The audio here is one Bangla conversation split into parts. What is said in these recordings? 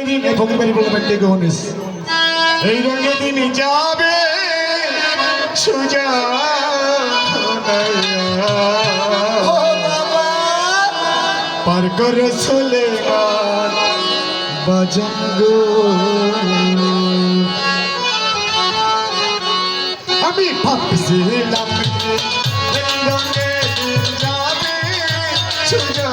দিনে ফকির বাড়ি বলে ব্যক্তি গহনিস এই রঙে দিন যাবে সুজা পার করে চলে বাজান গো আমি ভাবছিলাম এই রঙে দিন যাবে সুজা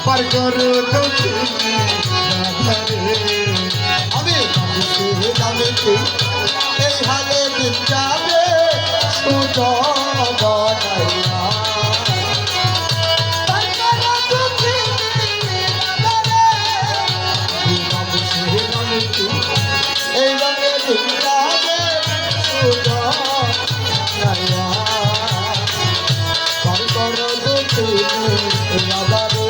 পার করো দক্ষিণে রাধারে আমি ভাবছিলাম এই হালে দিন যাবে সুজনাইয়া এই রঙে দিন যাবে সুজনাইয়া পার করো দক্ষিণে রাধারে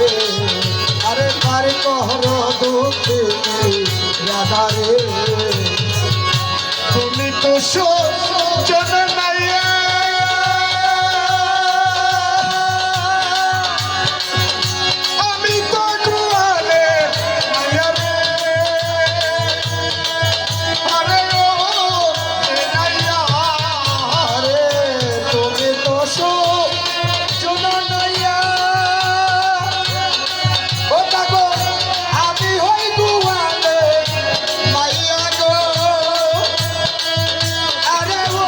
আরে পার করো দক্ষিণে রাধারে তুমি তো সোজন নাইয়া আমি তো গোয়ালে মায়া রে আরে ও নাইয়া আরে তুমি তো সোজনাইয়া ও কাগো আমি হই গোয়ালে মাইয়া গো আরে ও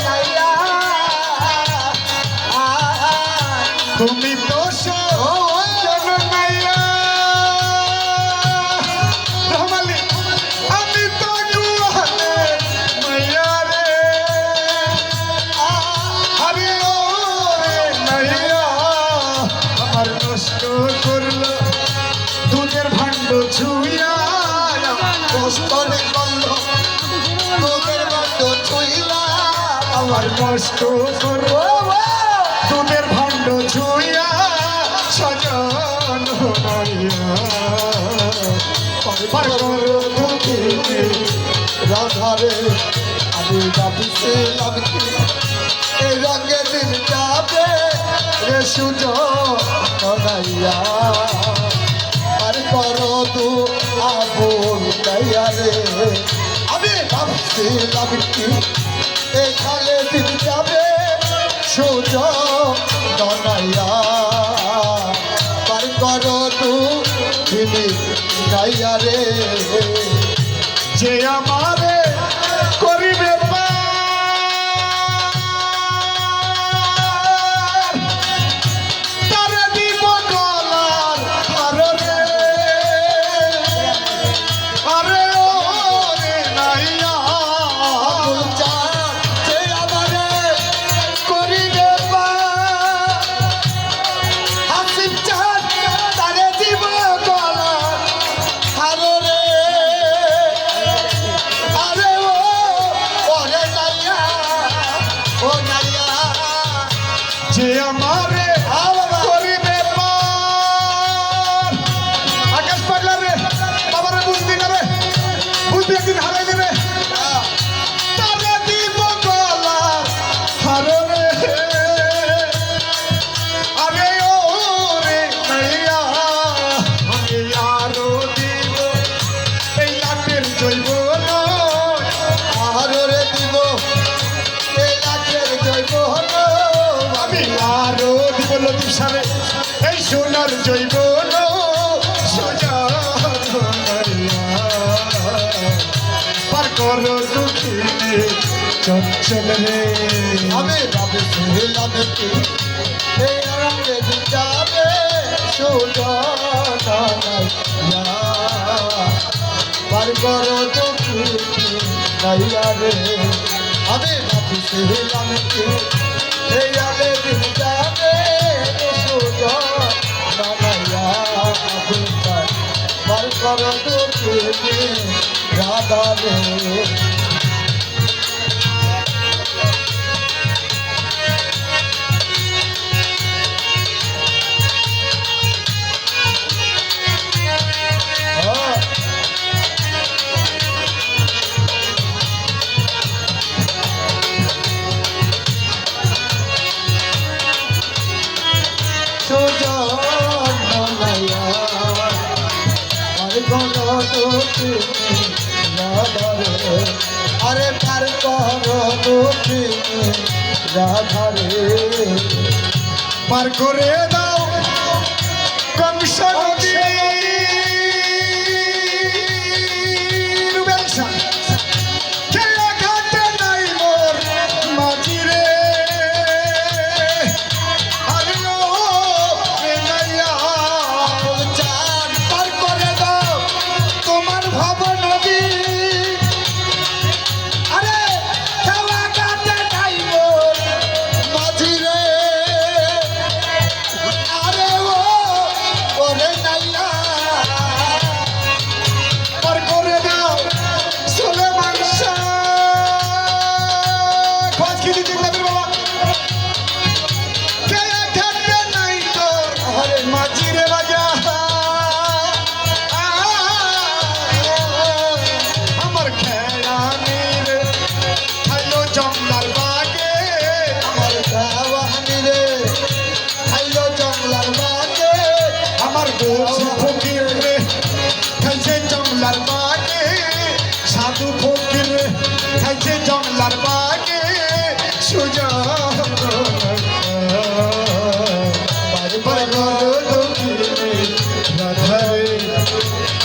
নাইয়া তুমি তো সোজন নাইয়া রহমালি আমি তো গোয়ালে মায়া রে আরে ও নাইয়া আমার নষ্ট করলো দুধের ভাণ্ড ছুঁয়া কষ্টরে করলো তোদের মতো ছুইলা আমার নষ্ট করলো দুধের ভাণ্ড ছুঁয়া সজন মাইয়া পার করো দক্ষিণে রাধারে আমি ভাবছিলাম এই রঙে দিন যাবে রে সুজনাইয়া আর করো তু আপন গাইয়া রে আমি ভাবছিলাম এই খালে দিন যাবে সুজনাইয়া পার করো তু তিনি গাইয়া রে যে আমারে করিবে পার তারে দিব গলার হার রে আরে ও রে নাইয়া যে আমারে করিবে হাসিব চাঁদ তারে দিব গলা হারো রে আরে ও ওরে নাইয়া ও নাইয়া যে আমারে করিবে পার আকাশ পাগলা রে বাবারে বুঝবি না রে বুঝবি একদিন হারাই দিবে তারে দিব গলার হার রে আরে ও রে নাইয়া আমি আরো দিব এই লাটের জৈব হারো রে দিব এই লাখের জৈব হলো আমি আরো দিব লতিফ সারে এই সোনার জৈব সোজা পার করো দক্ষিণে চঞ্চল রে আমি ভাবছিলাম এই রঙে দিন যাবে সুজনাইয়া পার করো দক্ষিণাইয়া রে আমি ভাবছিলাম এই রঙে দিন যাবে সুজনাইয়া পার করো দক্ষিণাইয়া রে সুজনাইয়া তুমি রাধারে আরে পার করো তুমি রাধারে পার করে দাও কংস নদীর ব্যবসা খেয়া ঘাটে নাই মোর মাঝি রে আরে ও রে নাইয়া চাঁদ পার করে দাও তোমার ভব নদী আরে খেলা কাটে নাই মোর মাঝি রে আরে ও ওরে নাইয়া পার করে দাও সোলে মাংসা খোঁজ কি দিতে লাগবে বাবা খেয়া ঘাটে নাই তোর আরে মাঝি রে রাজা আমার খেড়ানির খাইলো জঙ্গলার বাগে আমার দেওয়ানি রে খাইলো জঙ্গলার বাগে আমার বলছি ফকির রে খাইছে জঙ্গলার বাগে সাধু ফকির রে খাইছে জঙ্গলার বাগে সুজন পার করো তুমি রাধারে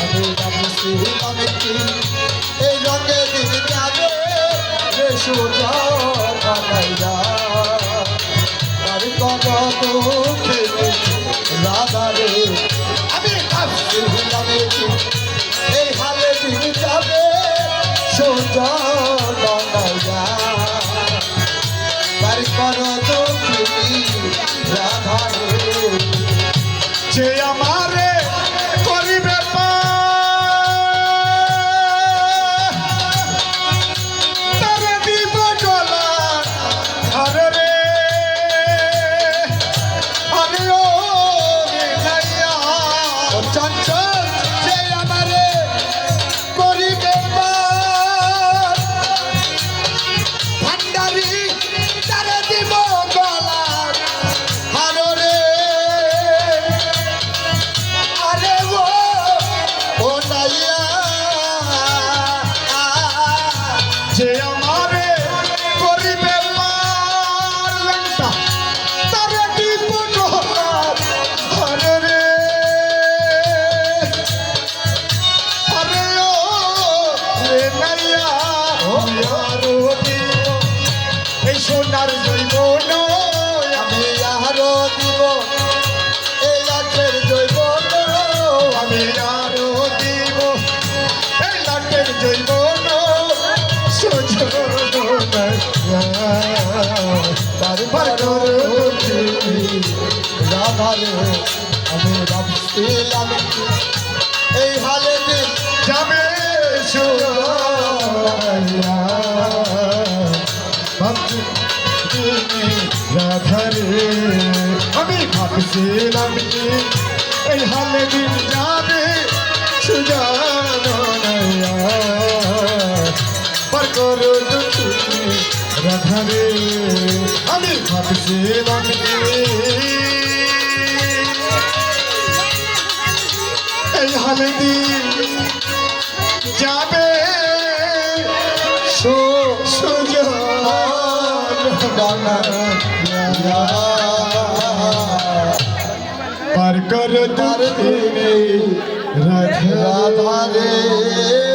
আমি ভাবছি আমি কি এই রঙে দিন যাবে রে সোজা কানাইয়া পার করো তুমি রাধারে আমি ভাবছি আমি কি এই হালে দিন যাবে সোজা কানাইয়া পার করো তুমি রাধারে যে আমারে করিবে তারে দিব গলা আরে রে আরে ও রে নাইয়া চঞ্চল যে আমারে করিবে পার ভান্ডারি তারে দিব গলার হার রে আরে ও নাইয়া যে আমারে করিবে লঙ্কা তারে দিব গলা আরে রে আরে ও রে নাইয়া আরো দিব এই সোনার জৈব আমি আরো দিব এই লাখের জৈব আমি আরো দিব এই লাটের জৈব তারপর রাধারে আমি ভাবছিলাম এই হালে দিন যাবে ভাবছি রাধারে আমি ভাবছিলাম কি এই হালে দিন যাবে সুজানা পার করো তুমি রাধারে আমি ভাবছিলাম কি এই হালে দিন যাবে সুজানা পার করো তুমি রাধারে রাধারে